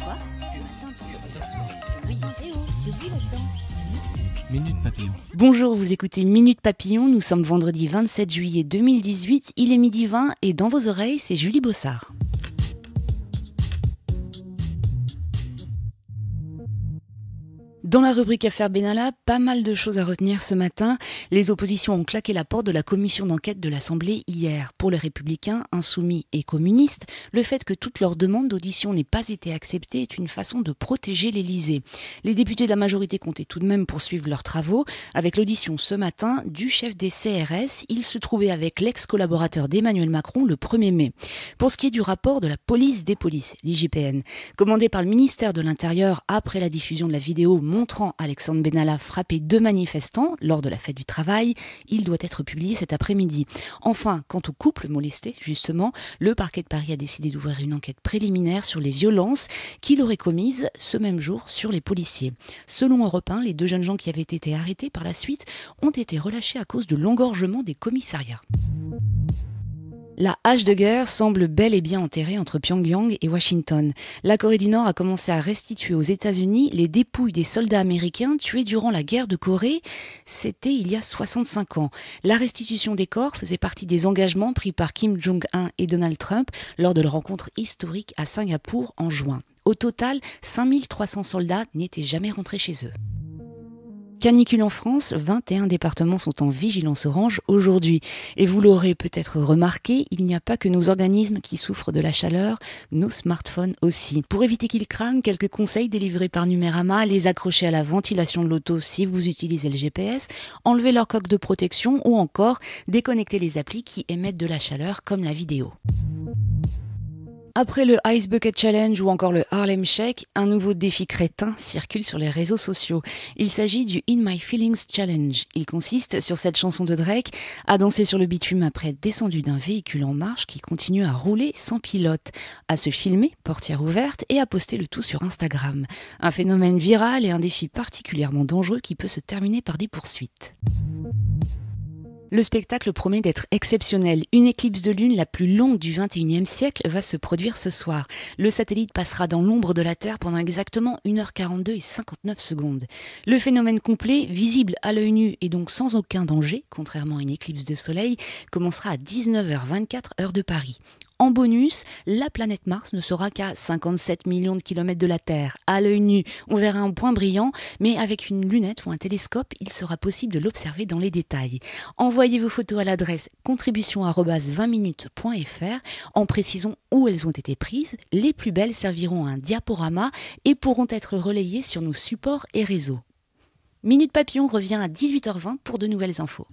Quoi? Ce matin, oui, Théo, debout là-dedans. Minute Papillon. Bonjour, vous écoutez Minute Papillon, nous sommes vendredi 27 juillet 2018, il est midi 20 et dans vos oreilles, c'est Julie Bossard. Dans la rubrique Affaire Benalla, pas mal de choses à retenir ce matin. Les oppositions ont claqué la porte de la commission d'enquête de l'Assemblée hier. Pour les Républicains, Insoumis et communistes, le fait que toute leur demande d'audition n'ait pas été acceptée est une façon de protéger l'Élysée. Les députés de la majorité comptaient tout de même poursuivre leurs travaux. Avec l'audition ce matin du chef des CRS, il se trouvait avec l'ex-collaborateur d'Emmanuel Macron le 1er mai. Pour ce qui est du rapport de la police des polices, l'IGPN, commandé par le ministère de l'Intérieur après la diffusion de la vidéo montrant Alexandre Benalla frapper 2 manifestants lors de la fête du travail, il doit être publié cet après-midi. Enfin, quant au couple molesté, justement, le parquet de Paris a décidé d'ouvrir une enquête préliminaire sur les violences qu'il aurait commises ce même jour sur les policiers. Selon Europe 1, les 2 jeunes gens qui avaient été arrêtés par la suite ont été relâchés à cause de l'engorgement des commissariats. La hache de guerre semble bel et bien enterrée entre Pyongyang et Washington. La Corée du Nord a commencé à restituer aux États-Unis les dépouilles des soldats américains tués durant la guerre de Corée. C'était il y a 65 ans. La restitution des corps faisait partie des engagements pris par Kim Jong-un et Donald Trump lors de leur rencontre historique à Singapour en juin. Au total, 5300 soldats n'étaient jamais rentrés chez eux. Canicule en France, 21 départements sont en vigilance orange aujourd'hui. Et vous l'aurez peut-être remarqué, il n'y a pas que nos organismes qui souffrent de la chaleur, nos smartphones aussi. Pour éviter qu'ils crament, quelques conseils délivrés par Numérama: les accrocher à la ventilation de l'auto si vous utilisez le GPS, enlever leur coque de protection ou encore déconnecter les applis qui émettent de la chaleur comme la vidéo. Après le Ice Bucket Challenge ou encore le Harlem Shake, un nouveau défi crétin circule sur les réseaux sociaux. Il s'agit du In My Feelings Challenge. Il consiste, sur cette chanson de Drake, à danser sur le bitume après être descendu d'un véhicule en marche qui continue à rouler sans pilote, à se filmer, portière ouverte, et à poster le tout sur Instagram. Un phénomène viral et un défi particulièrement dangereux qui peut se terminer par des poursuites. Le spectacle promet d'être exceptionnel. Une éclipse de lune la plus longue du XXIe siècle va se produire ce soir. Le satellite passera dans l'ombre de la Terre pendant exactement 1h42 et 59 secondes. Le phénomène complet, visible à l'œil nu et donc sans aucun danger, contrairement à une éclipse de soleil, commencera à 19h24 heure de Paris. En bonus, la planète Mars ne sera qu'à 57 millions de kilomètres de la Terre. À l'œil nu, on verra un point brillant, mais avec une lunette ou un télescope, il sera possible de l'observer dans les détails. Envoyez vos photos à l'adresse contribution@20minutes.fr en précisant où elles ont été prises. Les plus belles serviront à un diaporama et pourront être relayées sur nos supports et réseaux. Minute Papillon revient à 18h20 pour de nouvelles infos.